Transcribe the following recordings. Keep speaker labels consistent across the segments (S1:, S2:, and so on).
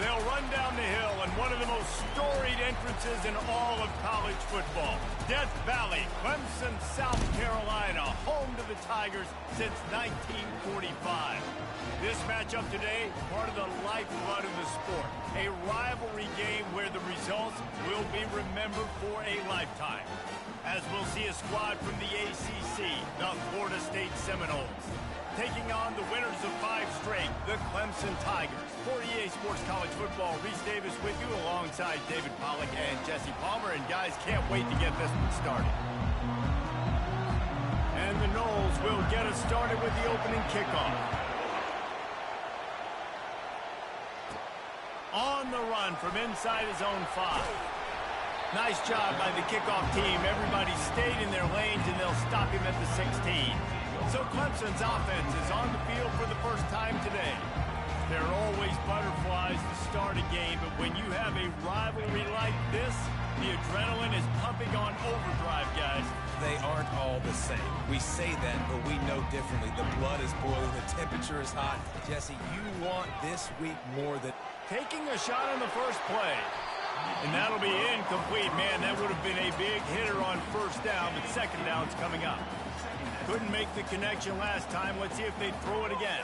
S1: They'll run down the hill in one of the most storied entrances in all of college football. Death Valley, Clemson, South Carolina, home to the Tigers since 1945. This matchup today, part of the lifeblood of the sport. A rivalry game where the results will be remembered for a lifetime. As we'll see a squad from the ACC, the Florida State Seminoles, taking on the winners of 5 straight, the Clemson Tigers. For EA Sports College Football, Reese Davis with you alongside David Pollack and Jesse Palmer. And guys, can't wait to get this one started. And the Noles will get us started with the opening kickoff. On the run from inside his own 5. Nice job by the kickoff team. Everybody stayed in their lanes, and they'll stop him at the 16. So Clemson's offense is on the field for the first time today. There are always butterflies to start a game, but when you have a rivalry like this, the adrenaline is pumping on overdrive, guys.
S2: They aren't all the same. We say that, but we know differently. The blood is boiling, the temperature is hot. Jesse, you want this week more than...
S1: Taking a shot on the first play. And that'll be incomplete. Man, that would have been a big hitter on first down, but second down's coming up. Couldn't make the connection last time. Let's see if they throw it again.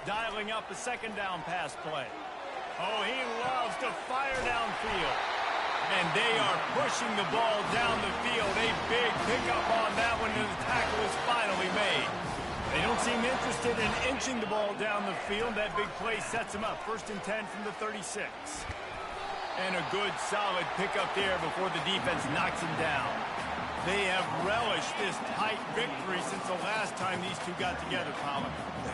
S1: Dialing up a second down pass play. Oh, he loves to fire downfield. And they are pushing the ball down the field. A big pickup on that one, and the tackle is finally made. They don't seem interested in inching the ball down the field. That big play sets them up. 1st and 10 from the 36. And a good, solid pickup there before the defense knocks him down. They have relished this tight victory since the last time these two got together, Colin.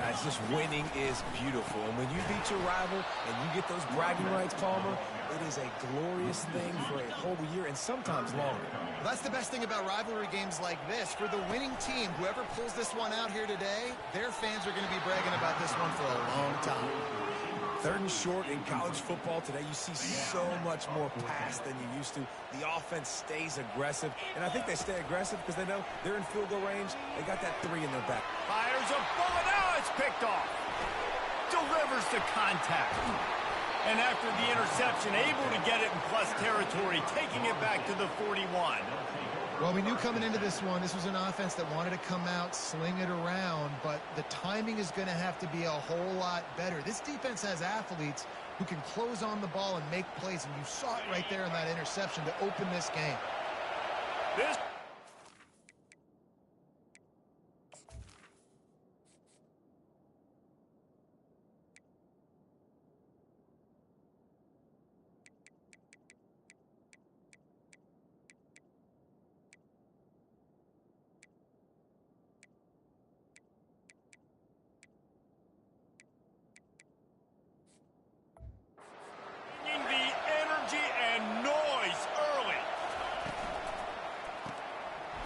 S2: It's just winning is beautiful. And when you beat your rival and you get those bragging rights, Palmer, it is a glorious thing for a whole year and sometimes longer.
S3: Well, that's the best thing about rivalry games like this. For the winning team, whoever pulls this one out here today, their fans are going to be bragging about this one for a long time.
S2: 3rd and short in college football today, you see so much more pass than you used to. The offense stays aggressive, and I think they stay aggressive because they know they're in field goal range. They got that 3 in their back.
S1: Fires a bullet. Now it's picked off. Delivers to contact. And after the interception, able to get it in plus territory, taking it back to the 41.
S3: Well, we knew coming into this one, this was an offense that wanted to come out, sling it around, but the timing is going to have to be a whole lot better. This defense has athletes who can close on the ball and make plays, and you saw it right there in that interception to open this game.
S1: This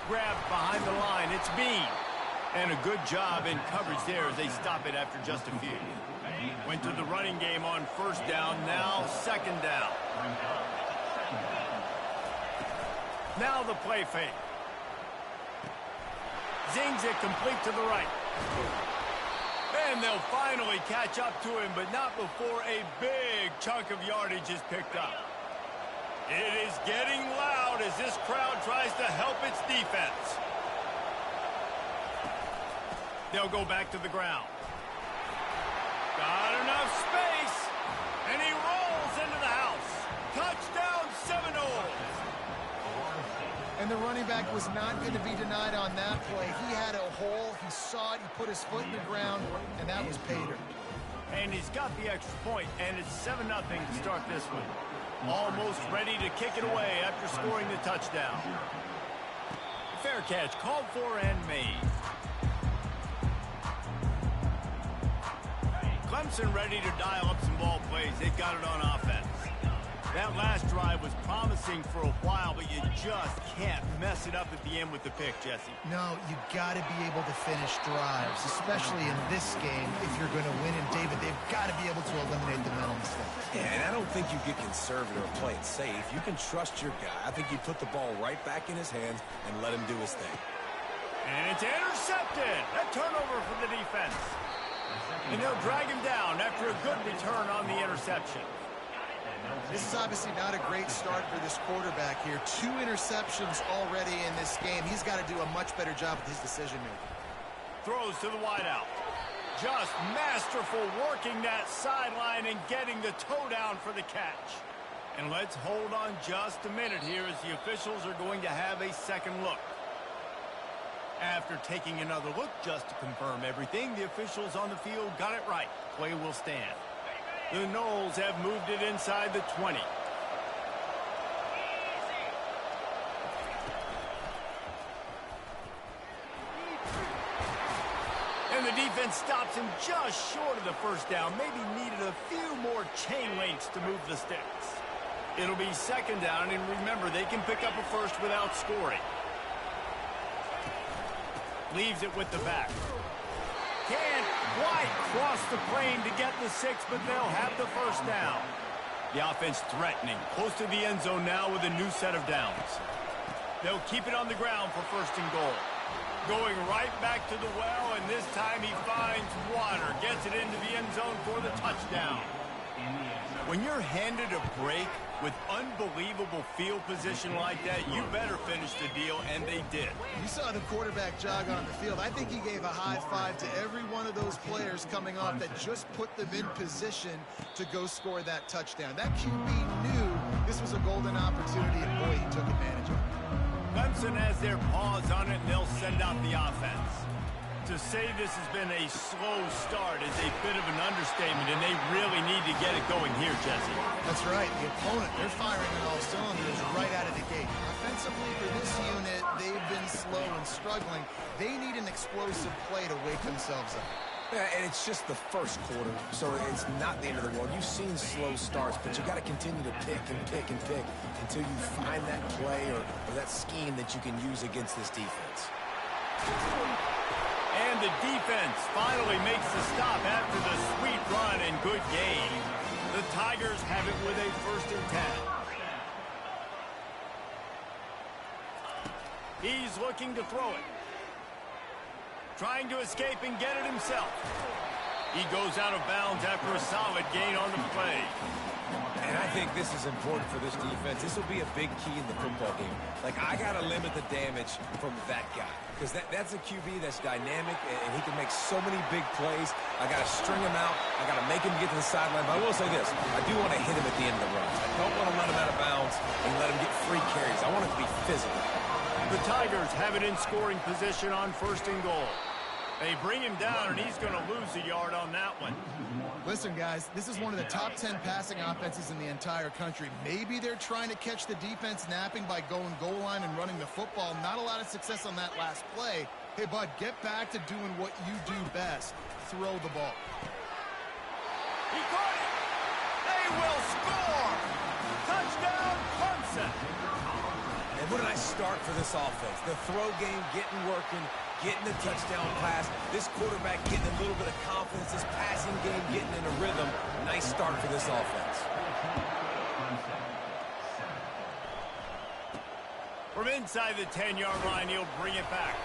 S1: grab behind the line. It's Bean. And a good job in coverage there as they stop it after just a few. Went to the running game on 1st down, now 2nd down. Now the play fake. Zings it complete to the right. And they'll finally catch up to him, but not before a big chunk of yardage is picked up. It is getting loud as this crowd tries to help its defense. They'll go back to the ground. Got enough space, and he rolls into the house. Touchdown, Seminoles.
S3: And the running back was not going to be denied on that play. He had a hole, he saw it, he put his foot in the ground, and that was Pater.
S1: And he's got the extra point, and it's 7-0 to start this one. Almost ready to kick it away after scoring the touchdown. Fair catch, called for and made. Clemson ready to dial up some ball plays. They've got it on offense. That last drive was promising for a while, but you just can't mess it up at the end with the pick, Jesse.
S3: No, you got to be able to finish drives, especially in this game if you're going to win. And, David, they've got to be able to eliminate the mental mistakes.
S2: Yeah, and I don't think you get conservative or play it safe. You can trust your guy. I think you put the ball right back in his hands and let him do his thing.
S1: And it's intercepted. A turnover for the defense. And they'll drag him down after a good return on the interception.
S3: This is obviously not a great start for this quarterback here. 2 interceptions already in this game. He's got to do a much better job with his decision-making.
S1: Throws to the wideout. Just masterful working that sideline and getting the toe down for the catch. And let's hold on just a minute here as the officials are going to have a second look. After taking another look just to confirm everything, the officials on the field got it right. Play will stand. The Noles have moved it inside the 20. And the defense stops him just short of the first down. Maybe needed a few more chain links to move the sticks. It'll be second down, and remember, they can pick up a first without scoring. Leaves it with the back. Can't quite cross the plane to get the 6, but they'll have the first down. The offense threatening, close to the end zone now with a new set of downs. They'll keep it on the ground for first and goal. Going right back to the well, and this time he finds water. Gets it into the end zone for the touchdown. When you're handed a break with unbelievable field position like that, you better finish the deal, and they did.
S3: You saw the quarterback jog on the field. I think he gave a high five to every one of those players coming off that just put them in position to go score that touchdown. That QB knew this was a golden opportunity, and boy, he took advantage of it.
S1: Clemson has their paws on it, and they'll send out the offense. To say this has been a slow start is a bit of an understatement, and they really need to get it going here, Jesse.
S3: That's right. The opponent, they're firing on all cylinders right out of the gate. Offensively, for this unit, they've been slow and struggling. They need an explosive play to wake themselves up.
S2: Yeah, and it's just the first quarter, so it's not the end of the world. You've seen slow starts, but you got to continue to pick and pick and pick until you find that play or that scheme that you can use against this defense.
S1: And the defense finally makes the stop after the sweet run and good gain. The Tigers have it with a 1st and 10. He's looking to throw it. Trying to escape and get it himself. He goes out of bounds after a solid gain on the play.
S2: And I think this is important for this defense. This will be a big key in the football game. Like, I got to limit the damage from that guy. Because that's a QB that's dynamic, and he can make so many big plays. I got to string him out. I got to make him get to the sideline. But I will say this. I do want to hit him at the end of the run. I don't want to run him out of bounds and let him get free carries. I want it to be physical.
S1: The Tigers have it in scoring position on 1st and goal. They bring him down, and he's going to lose a yard on that one.
S3: Listen, guys, this is one of the top 10 passing offenses in the entire country. Maybe they're trying to catch the defense napping by going goal line and running the football. Not a lot of success on that last play. Hey, bud, get back to doing what you do best. Throw the ball.
S1: He caught it. They will score. Touchdown, Clemson.
S2: And what a nice start for this offense. The throw game getting working, getting the touchdown pass. This quarterback getting a little bit of confidence. This passing game getting in a rhythm. Nice start for this offense.
S1: From inside the 10-yard line, he'll bring it back.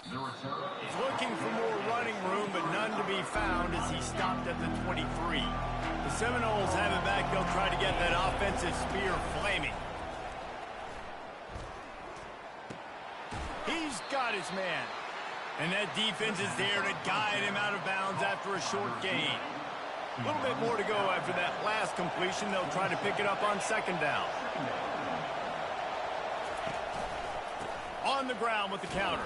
S1: He's looking for more running room, but none to be found as he stopped at the 23. The Seminoles have it back. They'll try to get that offensive spear flaming. He's got his man. And that defense is there to guide him out of bounds after a short gain. A little bit more to go after that last completion. They'll try to pick it up on 2nd down. On the ground with the counter.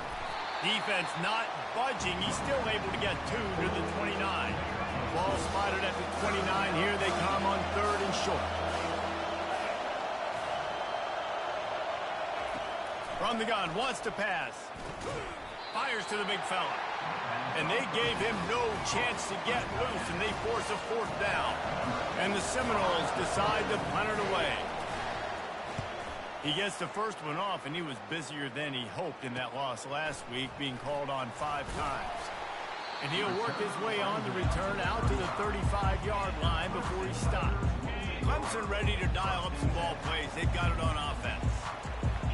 S1: Defense not budging. He's still able to get 2 to the 29. Ball spotted at the 29. Here they come on 3rd and short. From the gun, wants to pass. Fires to the big fella. And they gave him no chance to get loose, and they force a 4th down. And the Seminoles decide to punt it away. He gets the first one off, and he was busier than he hoped in that loss last week, being called on 5 times. And he'll work his way on the return out to the 35-yard line before he stops. Clemson ready to dial up some ball plays. They've got it on offense.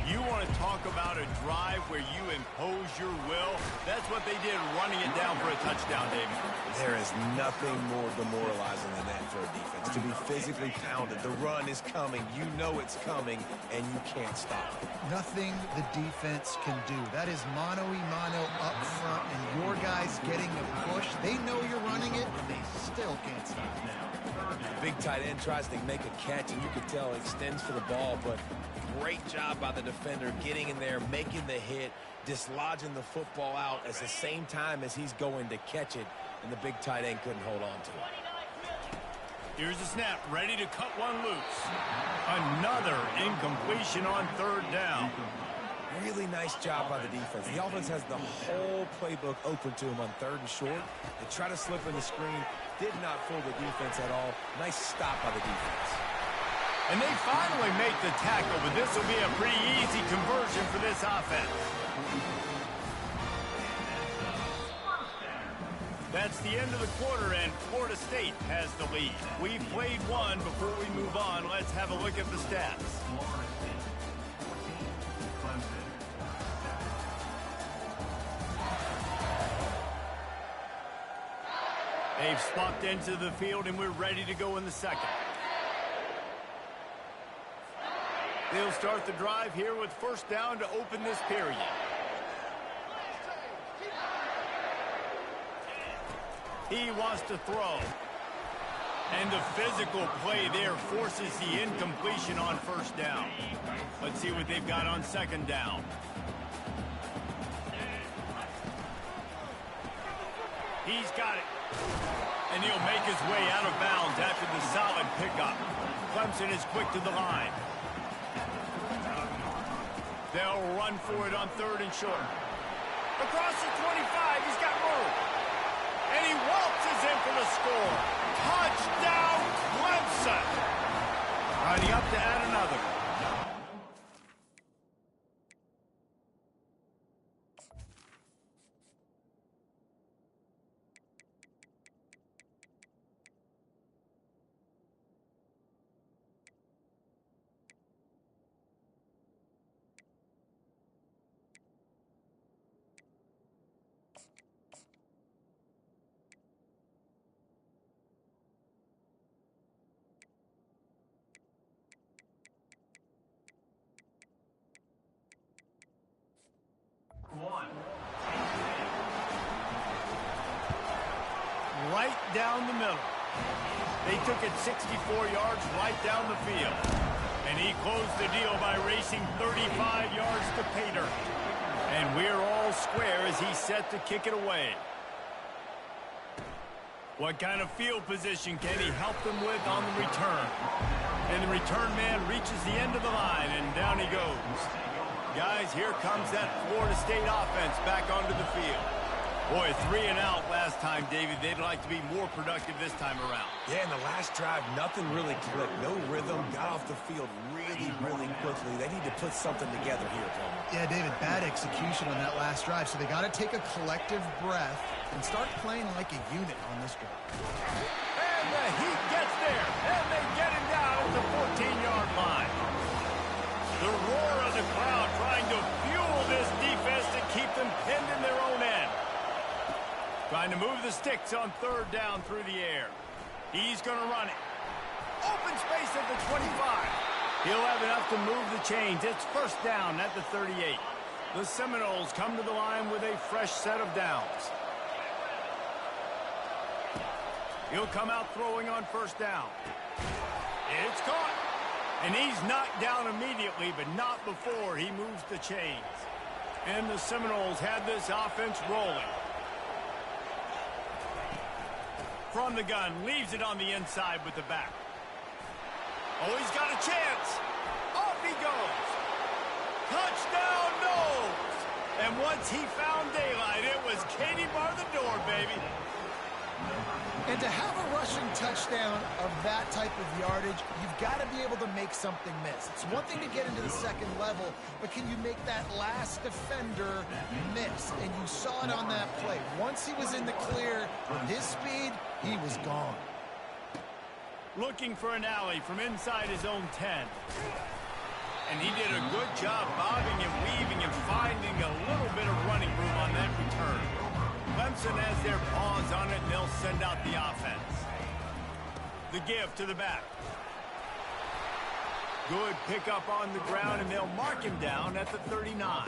S1: You want to talk about a drive where you impose your will? That's what they did, running it down for a touchdown, David.
S2: There is nothing more demoralizing than that for a defense. To be physically pounded, the run is coming, you know it's coming, and you can't stop it.
S3: Nothing the defense can do. That is mano-a-mano up front, and your guys getting a push. They know you're running it, and they still can't stop it now.
S2: Big tight end tries to make a catch, and you can tell it extends for the ball, but great job by the defender getting in there, making the hit, dislodging the football out at the same time as he's going to catch it, and the big tight end couldn't hold on to it.
S1: Here's the snap, ready to cut one loose. Another incompletion on 3rd down.
S2: Really nice job by the defense. The offense has the whole playbook open to him on 3rd and short. They try to slip in the screen, did not fool the defense at all. Nice stop by the defense.
S1: And they finally make the tackle, but this will be a pretty easy conversion for this offense. That's the end of the quarter, and Florida State has the lead. We've played one. Before we move on, let's have a look at the stats. They've swapped into the field, and we're ready to go in the second. They'll start the drive here with 1st down to open this period. He wants to throw. And the physical play there forces the incompletion on 1st down. Let's see what they've got on 2nd down. He's got it. And he'll make his way out of bounds after the solid pickup. Clemson is quick to the line. They'll run for it on 3rd and short. Across the 25, he's got room. And he waltzes in for the score. Touchdown, Clemson. Running up to add another. Right down the middle. They took it 64 yards right down the field. And he closed the deal by racing 35 yards to pay dirt. And we're all square as he's set to kick it away. What kind of field position can he help them with on the return? And the return man reaches the end of the line, and down he goes. Guys, here comes that Florida State offense back onto the field. Boy, 3 and out last time, David. They'd like to be more productive this time around.
S2: Yeah, in the last drive, nothing really clicked. No rhythm. Got off the field really, really quickly. They need to put something together here, Palmer.
S3: Yeah, David, bad execution on that last drive. So they got to take a collective breath and start playing like a unit on this drive.
S1: And the Heat gets there. And they get him down at the 14-yard line. The roar of the crowd trying to fuel this defense to keep them pinned in their own end. Trying to move the sticks on 3rd down through the air. He's going to run it. Open space at the 25. He'll have enough to move the chains. It's 1st down at the 38. The Seminoles come to the line with a fresh set of downs. He'll come out throwing on 1st down. It's caught. And he's knocked down immediately, but not before he moves the chains. And the Seminoles had this offense rolling. From the gun, leaves it on the inside with the back. Oh, he's got a chance. Off he goes. Touchdown, no! And once he found daylight, it was Katie bar the door, baby.
S3: And to have a rushing touchdown of that type of yardage, you've got to be able to make something miss. It's one thing to get into the second level, but can you make that last defender miss? And you saw it on that play. Once he was in the clear, with his speed, he was gone.
S1: Looking for an alley from inside his own 10. And he did a good job bobbing and weaving and finding a little bit of running room on that return. Clemson has their paws on it, and they'll send out the offense. The give to the back. Good pickup on the ground, and they'll mark him down at the 39.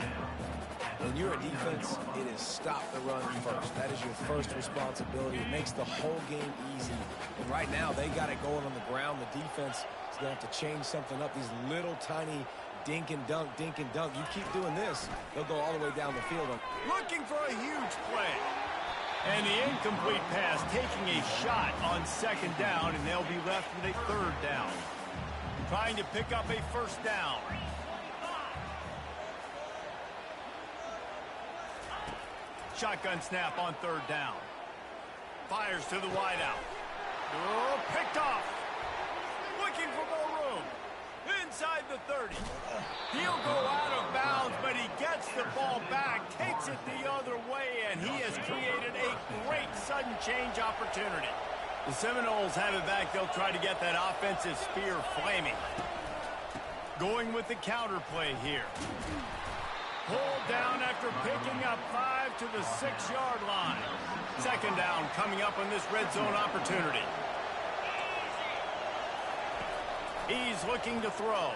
S2: When you're a defense, it is stop the run first. That is your first responsibility. It makes the whole game easy. And right now, they got it going on the ground. The defense is going to have to change something up. These little tiny dink and dunk, dink and dunk. You keep doing this, they'll go all the way down the field.
S1: Looking for a huge play. And the incomplete pass taking a shot on second down, and they'll be left with a third down. Trying to pick up a first down. Shotgun snap on third down. Fires to the wideout. Oh, picked off. Looking for more room. Inside the 30. He'll go out of bounds, but he gets the ball back, takes it the other way, and he has created a great sudden change opportunity. The Seminoles have it back. They'll try to get that offensive spear flaming. Going with the counter play here. Pulled down after picking up 5 to the 6-yard line. Second down coming up on this red zone opportunity. He's looking to throw.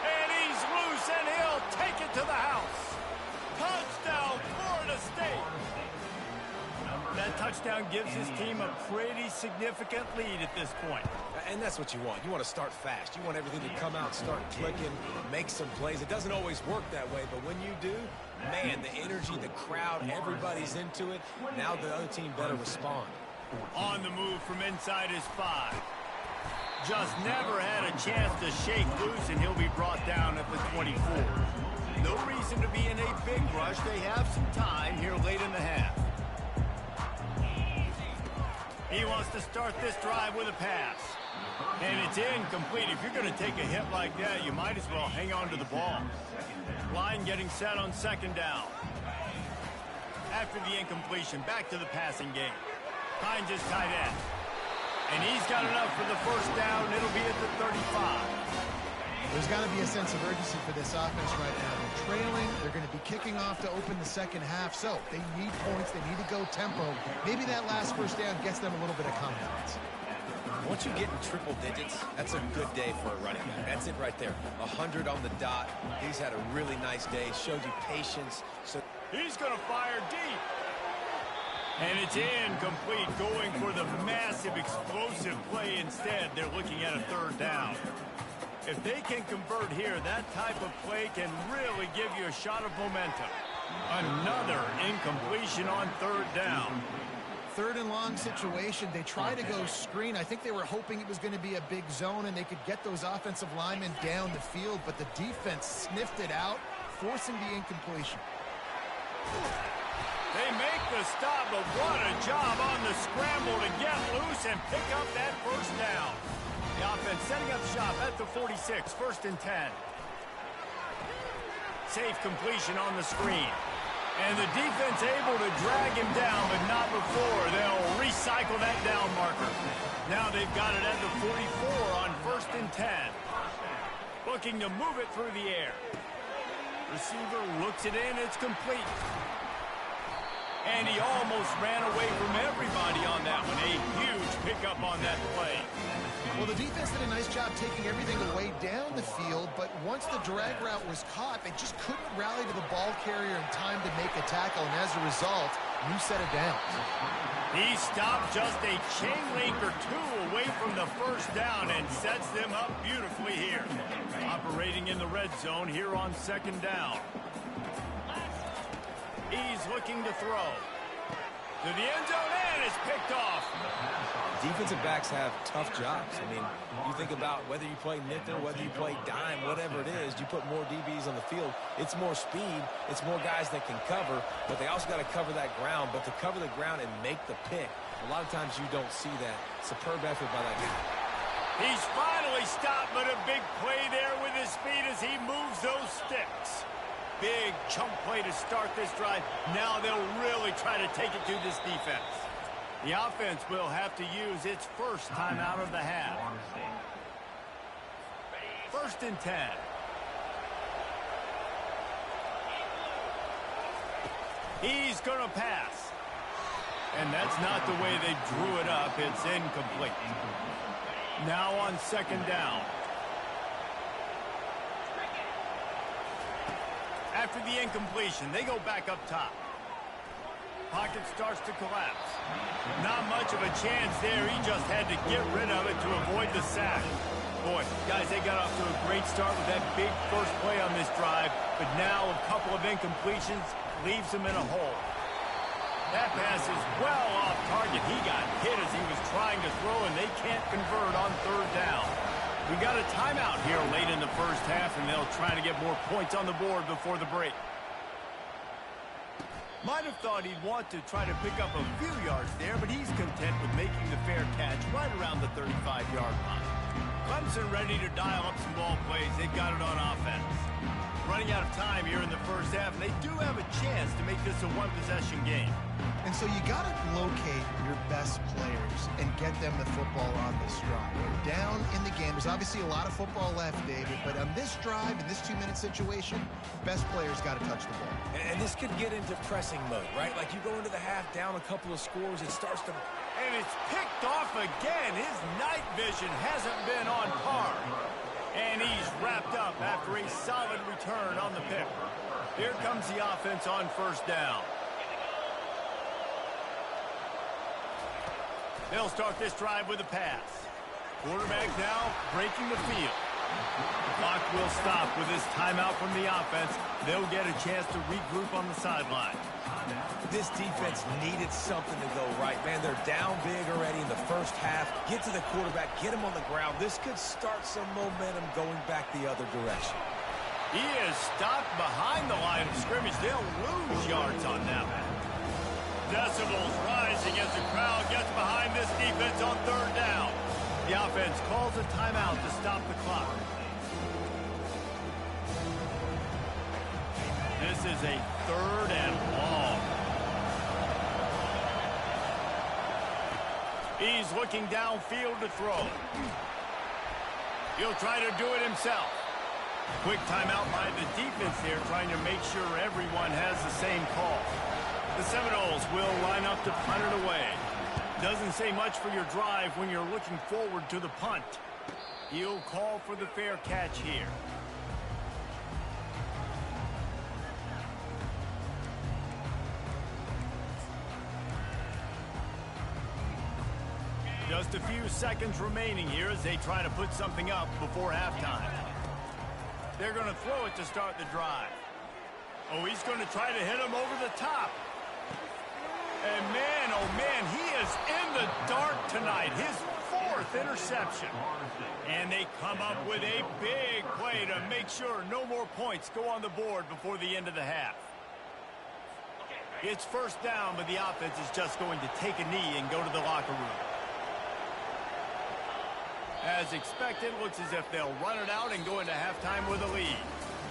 S1: And he's loose, and he'll take it to the house. Touchdown, Florida State. That touchdown gives his team a pretty significant lead at this point.
S2: And that's what you want. You want to start fast. You want everything to come out, start clicking, make some plays. It doesn't always work that way, but when you do, man, the energy, the crowd, everybody's into it. Now the other team better respond.
S1: On the move from inside his 5. Just never had a chance to shake loose, and he'll be brought down at the 24. No reason to be in a big rush. They have some time here late in the half. He wants to start this drive with a pass. And it's incomplete. If you're going to take a hit like that, you might as well hang on to the ball. Line getting set on second down. After the incompletion, back to the passing game. Finds his tight end. And he's got enough for the first down. It'll be at the 35.
S3: There's got to be a sense of urgency for this offense right now. They're trailing. They're going to be kicking off to open the second half. So they need points. They need to go tempo. Maybe that last first down gets them a little bit of confidence.
S2: Once you get in triple digits, that's a good day for a running back. That's it right there. 100 on the dot. He's had a really nice day. Showed you patience. So
S1: he's going to fire deep. And it's incomplete, going for the massive explosive play instead. They're looking at a third down. If they can convert here, that type of play can really give you a shot of momentum. Another incompletion on third down.
S3: Third and long situation. They try to go screen. I think they were hoping it was going to be a big zone and they could get those offensive linemen down the field, but the defense sniffed it out, forcing the incompletion.
S1: They make the stop, but what a job on the scramble to get loose and pick up that first down. The offense setting up shop at the 46, first and 10. Safe completion on the screen. And the defense able to drag him down, but not before. They'll recycle that down marker. Now they've got it at the 44 on first and 10. Looking to move it through the air. Receiver looks it in, it's complete. And he almost ran away from everybody on that one. A huge pickup on that play.
S3: Well, the defense did a nice job taking everything away down the field, but once the drag route was caught, they just couldn't rally to the ball carrier in time to make a tackle, and as a result, new set of downs.
S1: He stopped just a chain link or two away from the first down and sets them up beautifully here. Operating in the red zone here on second down. He's looking to throw. To the end zone, and it's picked off.
S2: Defensive backs have tough jobs. I mean, you think about whether you play nickel, whether you play dime, whatever it is, you put more DBs on the field. It's more speed. It's more guys that can cover, but they also got to cover that ground. But to cover the ground and make the pick, a lot of times you don't see that. Superb effort by that guy.
S1: He's finally stopped, but a big play there with his speed as he moves those sticks. Big chunk play to start this drive. Now they'll really try to take it to this defense. The offense will have to use its first time out of the half. 1st and 10. He's going to pass. And that's not the way they drew it up. It's incomplete. Now on 2nd down. After the incompletion, they go back up top. Pocket starts to collapse. Not much of a chance there. He just had to get rid of it to avoid the sack. Boy, guys, they got off to a great start with that big first play on this drive, but now a couple of incompletions leaves them in a hole. That pass is well off target. He got hit as he was trying to throw, and they can't convert on 3rd down. We got a timeout here late in the first half, and they'll try to get more points on the board before the break. Might have thought he'd want to try to pick up a few yards there, but he's content with making the fair catch right around the 35-yard line. Clemson ready to dial up some ball plays. They've got it on offense. Running out of time here in the first half, and they do have a chance to make this a one-possession game.
S3: And so you got to locate your best players and get them the football on this drive. We're down in the game. There's obviously a lot of football left, David, but on this drive, in this 2-minute situation, best players got to touch the ball.
S2: And this could get into pressing mode, right? Like you go into the half down a couple of scores, it starts to...
S1: And it's picked off again. His night vision hasn't been on par. And he's wrapped up after a solid return on the pick. Here comes the offense on 1st down. They'll start this drive with a pass. Quarterback now breaking the field. The clock will stop with this timeout from the offense. They'll get a chance to regroup on the sideline.
S2: This defense needed something to go right, man. They're down big already in the first half. Get to the quarterback, get him on the ground. This could start some momentum going back the other direction.
S1: He is stopped behind the line of scrimmage. They'll lose yards on that one. Decibels rising as the crowd gets behind this defense on 3rd down. The offense calls a timeout to stop the clock. This is a 3rd and long. He's looking downfield to throw. He'll try to do it himself. Quick timeout by the defense there, trying to make sure everyone has the same call. The Seminoles will line up to punt it away. Doesn't say much for your drive when you're looking forward to the punt. He'll call for the fair catch here. Just a few seconds remaining here as they try to put something up before halftime. They're going to throw it to start the drive. Oh, he's going to try to hit him over the top. And man, oh man, he is in the dark tonight. His 4th interception. And they come up with a big play to make sure no more points go on the board before the end of the half. It's 1st down, but the offense is just going to take a knee and go to the locker room. As expected, looks as if they'll run it out and go into halftime with a lead.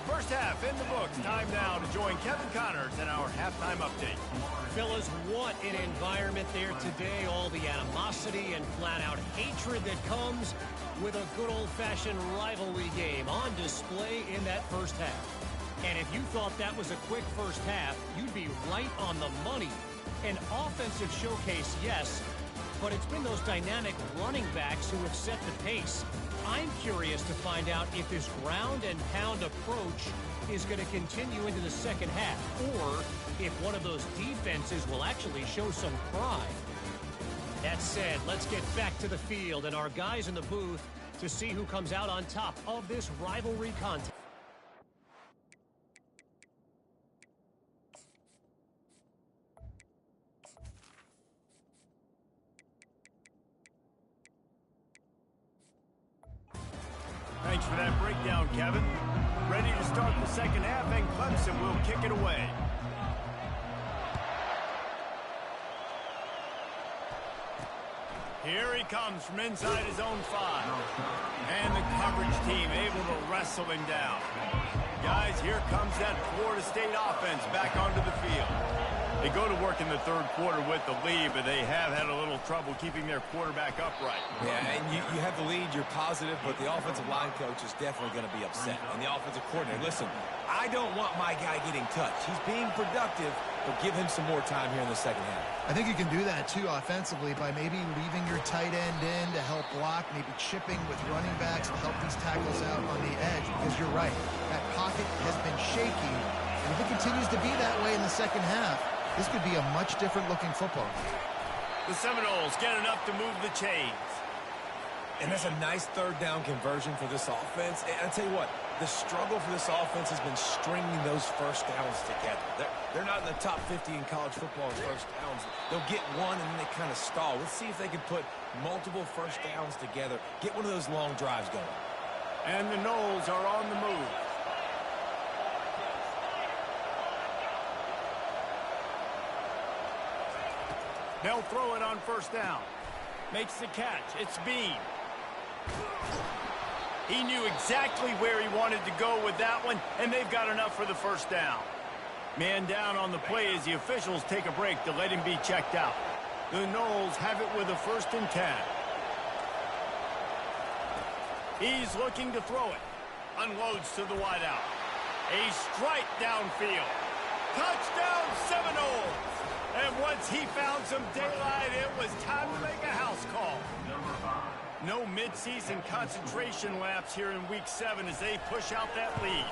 S1: First half in the books. Time now to join Kevin Connors in our halftime update.
S4: Fellas, what an environment there today. All the animosity and flat-out hatred that comes with a good old-fashioned rivalry game on display in that first half. And if you thought that was a quick first half, you'd be right on the money. An offensive showcase, yes, but it's been those dynamic running backs who have set the pace. I'm curious to find out if this ground and pound approach is going to continue into the second half, or if one of those defenses will actually show some pride. That said, let's get back to the field and our guys in the booth to see who comes out on top of this rivalry contest.
S1: Thanks for that breakdown, Kevin. Ready to start the second half, and Clemson will kick it away. Here he comes from inside his own 5. And the coverage team able to wrestle him down. Guys, here comes that Florida State offense back onto the field. They go to work in the third quarter with the lead, but they have had a little trouble keeping their quarterback upright.
S2: Yeah, and you have the lead, you're positive, but the offensive line coach is definitely going to be upset. And the offensive coordinator, listen, I don't want my guy getting touched. He's being productive, but give him some more time here in the second half.
S3: I think you can do that, too, offensively, by maybe leaving your tight end in to help block, maybe chipping with running backs to help these tackles out on the edge, because you're right. That pocket has been shaky, and if it continues to be that way in the second half, this could be a much different looking football.
S1: The Seminoles get enough to move the chains.
S2: And that's a nice third down conversion for this offense. And I'll tell you what, the struggle for this offense has been stringing those first downs together. They're not in the top 50 in college football in first downs. They'll get one and then they kind of stall. Let's see if they can put multiple first downs together, get one of those long drives going.
S1: And the Noles are on the move. They'll throw it on first down. Makes the catch. It's Bean. He knew exactly where he wanted to go with that one, and they've got enough for the first down. Man down on the play as the officials take a break to let him be checked out. The Noles have it with a 1st and 10. He's looking to throw it. Unloads to the wideout. A strike downfield. Touchdown Seminoles! And once he found some daylight, it was time to make a house call. No midseason concentration laps here in Week 7 as they push out that lead.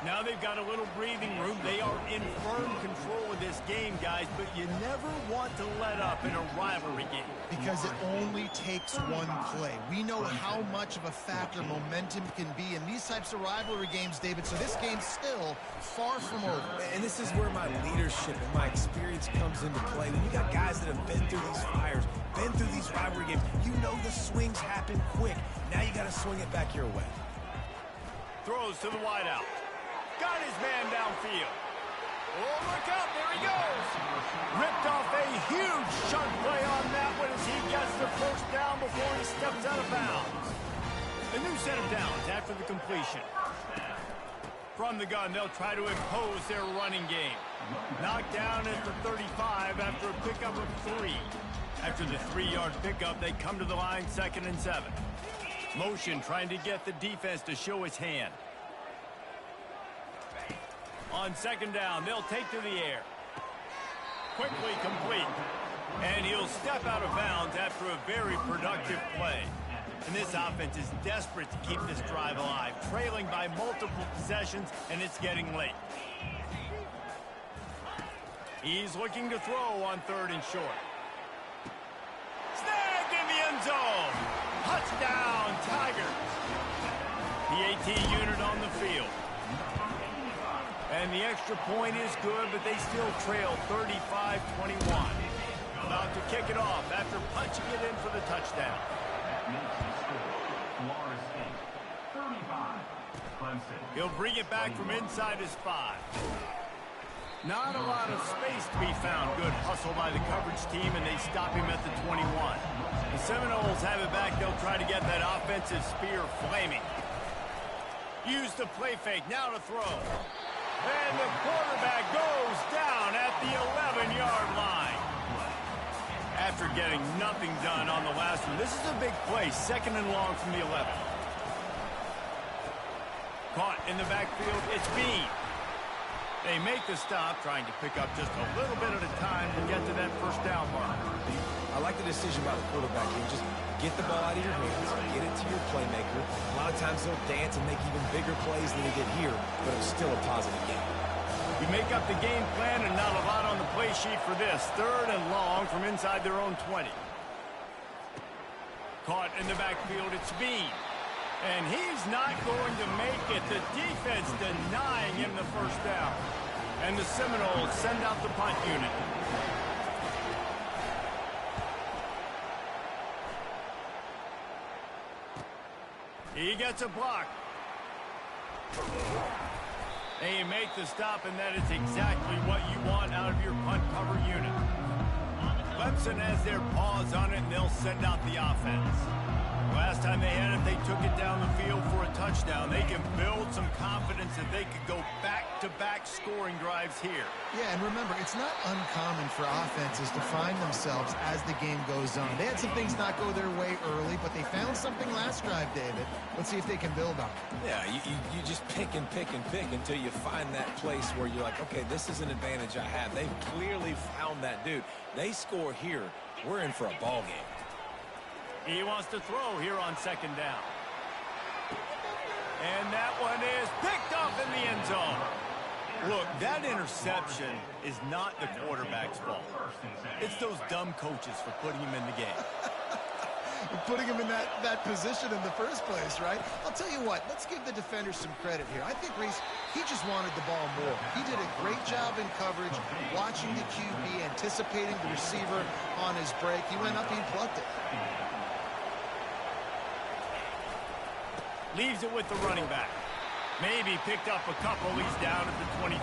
S1: Now they've got a little breathing room. They are in firm control of this game, guys, but you never want to let up in a rivalry game.
S3: Because it only takes one play. We know how much of a factor momentum can be in these types of rivalry games, David, so this game's still far from over.
S2: And this is where my leadership and my experience comes into play. When you got guys that have been through these fires, been through these rivalry games, you know the swings happen quick. Now you got to swing it back your way.
S1: Throws to the wideout. Got his man downfield. Oh, look out, there he goes. Ripped off a huge chunk play on that one as he gets the first down before he steps out of bounds. A new set of downs after the completion. From the gun, they'll try to impose their running game. Knocked down at the 35 after a pickup of 3. After the 3-yard pickup, they come to the line 2nd and 7. Motion trying to get the defense to show his hand. On 2nd down, they'll take to the air. Quickly complete. And he'll step out of bounds after a very productive play. And this offense is desperate to keep this drive alive, trailing by multiple possessions, and it's getting late. He's looking to throw on 3rd and short. Snagged in the end zone. Touchdown, Tigers. The AT unit on the field. And the extra point is good, but they still trail 35-21. About to kick it off after punching it in for the touchdown. He'll bring it back from inside his 5. Not a lot of space to be found. Good hustle by the coverage team, and they stop him at the 21. The Seminoles have it back. They'll try to get that offensive spear flaming. Use the play fake. Now to throw. And the quarterback goes down at the 11-yard line. After getting nothing done on the last one, this is a big play. 2nd and long from the 11. Caught in the backfield, it's Bean. They make the stop, trying to pick up just a little bit at a time to get to that first down mark.
S2: I like the decision by the quarterback here. Just get the ball out of your hands, get it to your playmaker. A lot of times they'll dance and make even bigger plays than they did here, but it's still a positive game.
S1: We make up the game plan and not a lot on the play sheet for this. 3rd and long from inside their own 20. Caught in the backfield, it's Bean. And he's not going to make it. The defense denying him the first down. And the Seminoles send out the punt unit. He gets a block. They make the stop, and that is exactly what you want out of your punt cover unit. Clemson has their paws on it, and they'll send out the offense. Last time they had it, they took it down the field for a touchdown. They can build some confidence that they could go back-to-back scoring drives here.
S3: Yeah, and remember, it's not uncommon for offenses to find themselves as the game goes on. They had some things not go their way early, but they found something last drive, David. Let's see if they can build on it.
S2: Yeah, you just pick and pick and pick until you find that place where you're like, okay, this is an advantage I have. They've clearly found that dude. They score here, we're in for a ball game.
S1: He wants to throw here on second down. And that one is picked up in the end zone. Look, that interception is not the quarterback's fault. It's those dumb coaches for putting him in the game.
S3: Putting him in that position in the first place, right? I'll tell you what, let's give the defender some credit here. I think Reese, he just wanted the ball more. He did a great job in coverage, watching the QB, anticipating the receiver on his break. He went up, he plucked it.
S1: Leaves it with the running back. Maybe picked up a couple. He's down at the 24.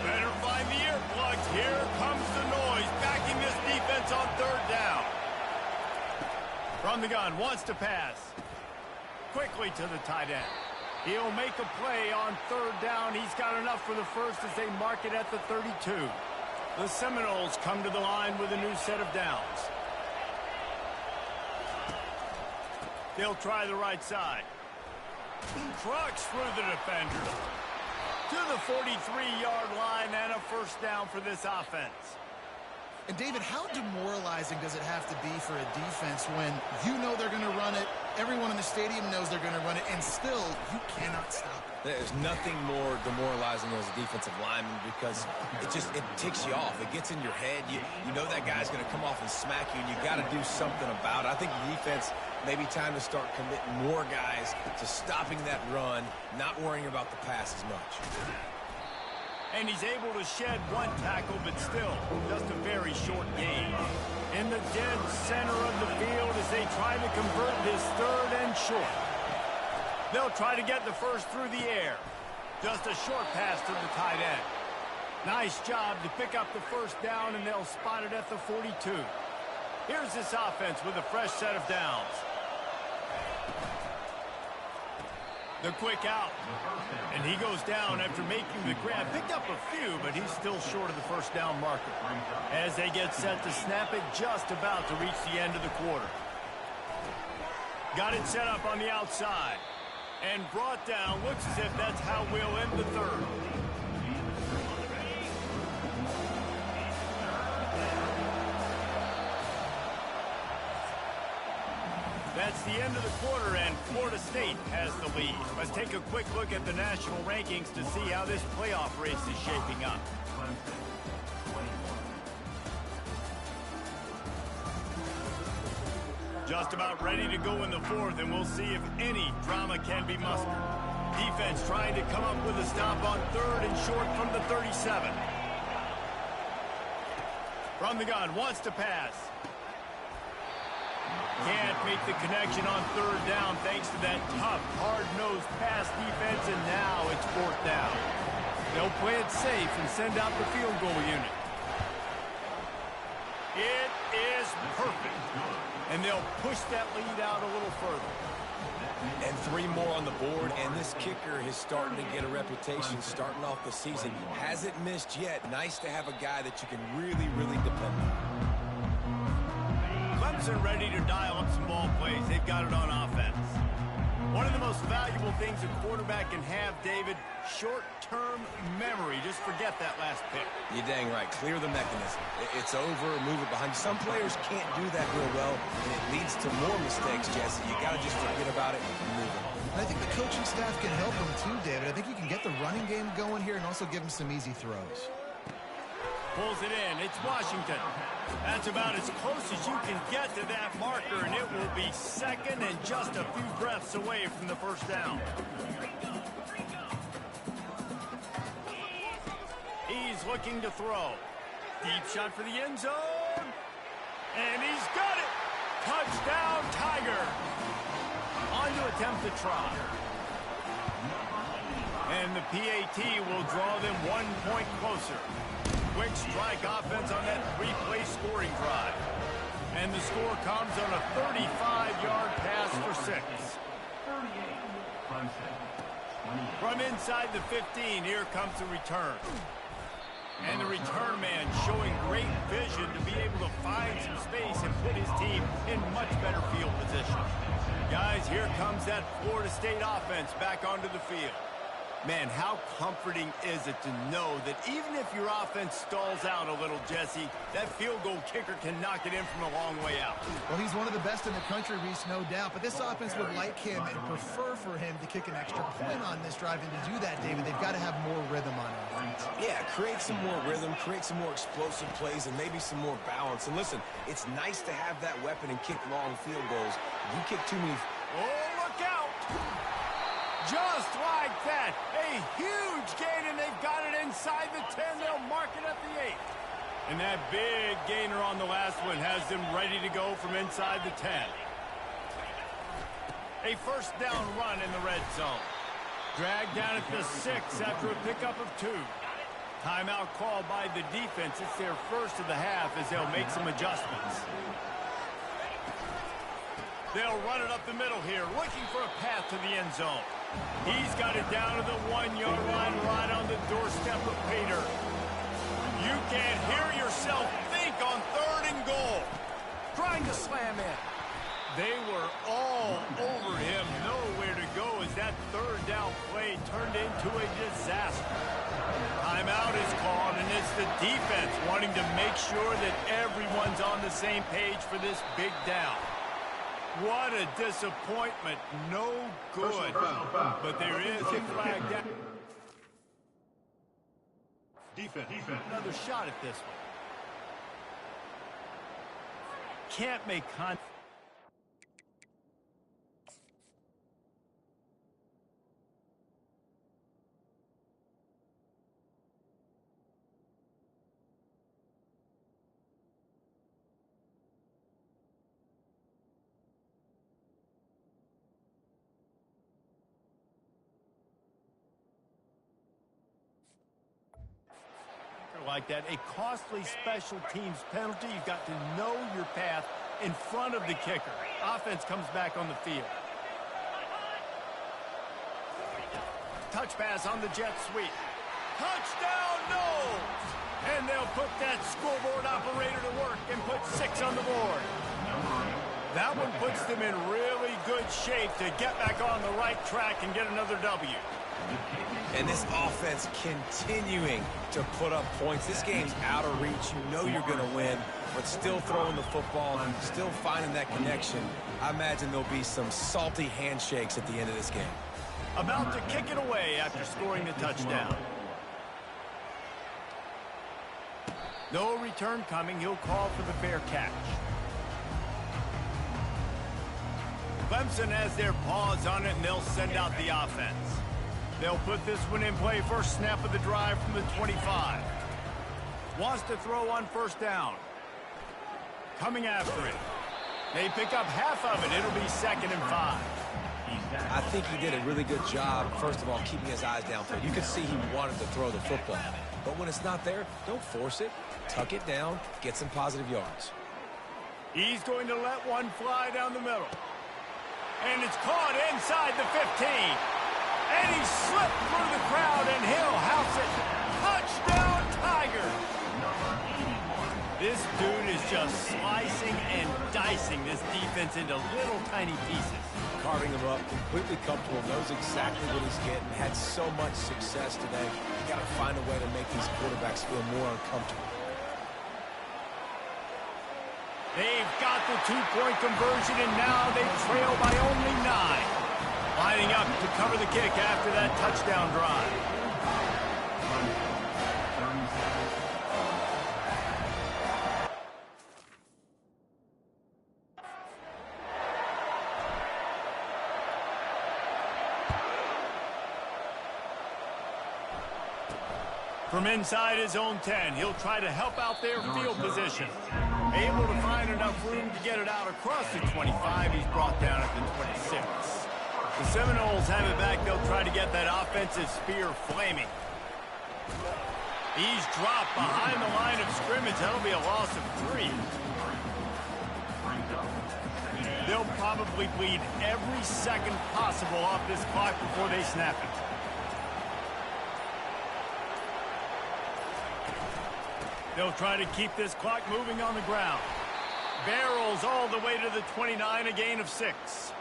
S1: Better find the earplugs. Here comes the noise. Backing this defense on third down. From the gun, wants to pass. Quickly to the tight end. He'll make a play on third down. He's got enough for the first as they mark it at the 32. The Seminoles come to the line with a new set of downs. They'll try the right side. Crux through the defender. To the 43-yard line and a first down for this offense.
S3: And, David, how demoralizing does it have to be for a defense when you know they're going to run it, everyone in the stadium knows they're going to run it, and still you cannot stop it?
S2: There's nothing more demoralizing as a defensive lineman because it ticks you off. It gets in your head. You know that guy's going to come off and smack you, and you got to do something about it. I think the defense, maybe time to start committing more guys to stopping that run, not worrying about the pass as much.
S1: And he's able to shed one tackle, but still just a very short gain. In the dead center of the field as they try to convert this third and short. They'll try to get the first through the air. Just a short pass to the tight end. Nice job to pick up the first down, and they'll spot it at the 42. Here's this offense with a fresh set of downs. The quick out. And he goes down after making the grab. Picked up a few, but he's still short of the first down marker. As they get set to snap it, just about to reach the end of the quarter. Got it set up on the outside. And brought down. Looks as if that's how we'll end the third. That's the end of the quarter, and Florida State has the lead. Let's take a quick look at the national rankings to see how this playoff race is shaping up. Just about ready to go in the fourth, and we'll see if any drama can be mustered. Defense trying to come up with a stop on third and short from the 37. From the gun, wants to pass. Can't make the connection on third down thanks to that tough, hard-nosed pass defense, and now it's fourth down. They'll play it safe and send out the field goal unit. It is perfect. And they'll push that lead out a little further.
S2: And 3 more on the board, and this kicker is starting to get a reputation starting off the season. Hasn't missed yet. Nice to have a guy that you can really, really depend on.
S1: Clemson ready to dial up some ball plays. They've got it on offense. One of the most valuable things a quarterback can have, David, short-term memory. Just forget that last pick.
S2: You're dang right. Clear the mechanism. It's over, move it behind you. Some players can't do that real well, and it leads to more mistakes, Jesse. You got to just forget about it and move on.
S3: I think the coaching staff can help him too, David. I think you can get the running game going here and also give him some easy throws.
S1: Pulls it in. It's Washington. That's about as close as you can get to that marker, and it will be second and just a few breaths away from the first down. He's looking to throw. Deep shot for the end zone. And he's got it. Touchdown. to attempt the try. And the PAT will draw them 1 point closer. Quick strike offense on that 3-play scoring drive. And the score comes on a 35-yard pass for 6. From inside the 15, here comes the return. And the return man showing great vision to be able to find some space and put his team in much better field position. Guys, here comes that Florida State offense back onto the field. Man, how comforting is it to know that even if your offense stalls out a little, Jesse, that field goal kicker can knock it in from a long way out.
S3: Well, he's one of the best in the country, Reese, no doubt. But this offense would like him and prefer for him to kick an extra point on this drive. And to do that, David, they've got to have more rhythm on offense.
S2: Yeah, create some more rhythm, create some more explosive plays, and maybe some more balance. And listen, it's nice to have that weapon and kick long field goals. You kick too many...
S1: Oh, look out! Just like that, a huge gain, and they've got it inside the 10. They'll mark it at the 8. And that big gainer on the last one has them ready to go from inside the 10. A first down run in the red zone. Dragged down at the 6 after a pickup of 2. Timeout called by the defense. It's their first of the half as they'll make some adjustments. They'll run it up the middle here, looking for a path to the end zone. He's got it down to the 1-yard line, right on the doorstep of Pater. You can't hear yourself think on 3rd and goal. Trying to slam in. They were all over him, nowhere to go as that 3rd down play turned into a disaster. Timeout is called, and it's the defense wanting to make sure that everyone's on the same page for this big down. What a disappointment. No good. But there is a flag down. Defense. Another shot at this one. Can't make contact. Like that, a costly special teams penalty. You've got to know your path in front of the kicker. Offense comes back on the field. Touch pass on the jet sweep. Touchdown, no! And they'll put that scoreboard operator to work and put 6 on the board. That one puts them in really good shape to get back on the right track and get another W.
S2: And this offense continuing to put up points. This game's out of reach. You know you're going to win, but still throwing the football and still finding that connection. I imagine there'll be some salty handshakes at the end of this game.
S1: About to kick it away after scoring the touchdown. No return coming. He'll call for the fair catch. Clemson has their paws on it, and they'll send out the offense. They'll put this one in play. First snap of the drive from the 25. Wants to throw on first down. Coming after it. They pick up half of it. It'll be 2nd and 5.
S2: I think he did a really good job, first of all, keeping his eyes downfield. You could see he wanted to throw the football. But when it's not there, don't force it. Tuck it down. Get some positive yards.
S1: He's going to let one fly down the middle. And it's caught inside the 15. And he slipped through the crowd, and he'll house it. Touchdown, Tiger! This dude is just slicing and dicing this defense into little tiny pieces.
S2: Carving him up, completely comfortable, knows exactly what he's getting, had so much success today. You got to find a way to make these quarterbacks feel more uncomfortable.
S1: They've got the 2-point conversion, and now they trail by only 9. Lining up to cover the kick after that touchdown drive. From inside his own 10, he'll try to help out their field position. Able to find enough room to get it out across the 25. He's brought down at the 26. The Seminoles have it back. They'll try to get that offensive spear flaming. He's dropped behind the line of scrimmage. That'll be a loss of 3. They'll probably bleed every second possible off this clock before they snap it. They'll try to keep this clock moving on the ground. Barrels all the way to the 29, a gain of 6.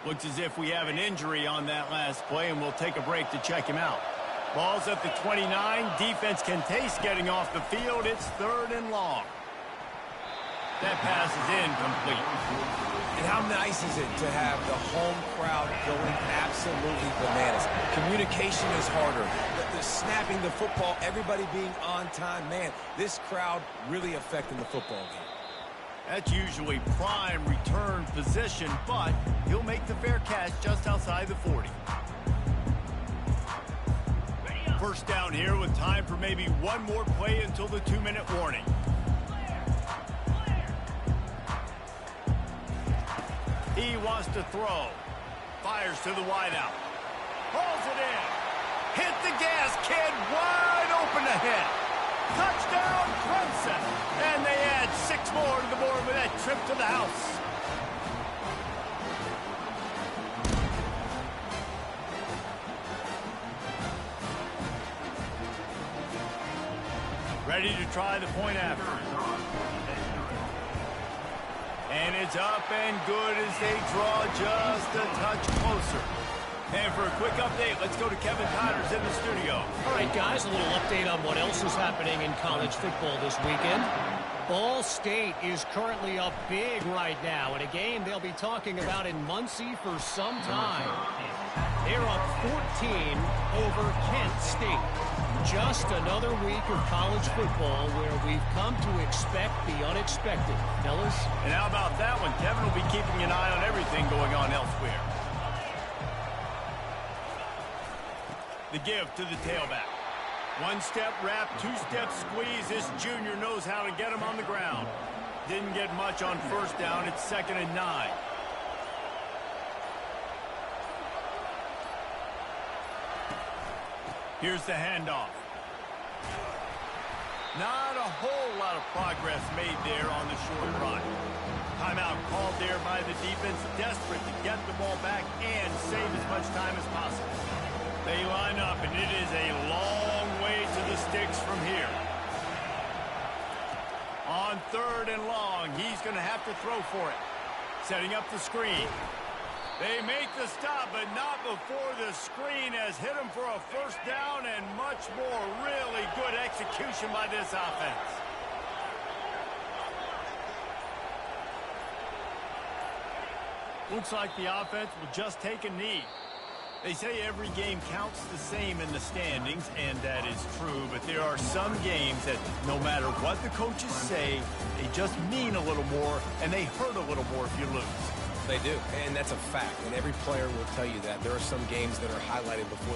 S1: Looks as if we have an injury on that last play, and we'll take a break to check him out. Ball's at the 29. Defense can taste getting off the field. It's 3rd and long. That pass is incomplete.
S2: And how nice is it to have the home crowd going absolutely bananas? Communication is harder. The snapping the football, everybody being on time. Man, this crowd really affecting the football game.
S1: That's usually prime return position, but he'll make the fair catch just outside the 40. First down here with time for maybe one more play until the 2-minute warning. He wants to throw. Fires to the wideout. Hauls it in. Hit the gas, kid. Wide open ahead. Touchdown, Clemson. And they add 6 more to the board with that trip to the house. Ready to try the point after. And it's up and good as they draw just a touch closer. And for a quick update, let's go to Kevin Connors in the studio.
S4: All right, guys, a little update on what else is happening in college football this weekend. Ball State is currently up big right now in a game they'll be talking about in Muncie for some time. They're up 14 over Kent State. Just another week of college football where we've come to expect the unexpected, fellas.
S1: And how about that one? Kevin will be keeping an eye on everything going on elsewhere. The give to the tailback. One-step wrap, two-step squeeze. This junior knows how to get him on the ground. Didn't get much on first down. It's 2nd and 9. Here's the handoff. Not a whole lot of progress made there on the short run. Timeout called there by the defense, desperate to get the ball back and save as much time as possible. They line up, and it is a long way to the sticks from here. On 3rd and long, he's going to have to throw for it. Setting up the screen. They make the stop, but not before the screen has hit him for a first down and much more. Really good execution by this offense. Looks like the offense will just take a knee. They say every game counts the same in the standings, and that is true, but there are some games that no matter what the coaches say, they just mean a little more, and they hurt a little more if you lose.
S2: They do, and that's a fact, and every player will tell you that. There are some games that are highlighted before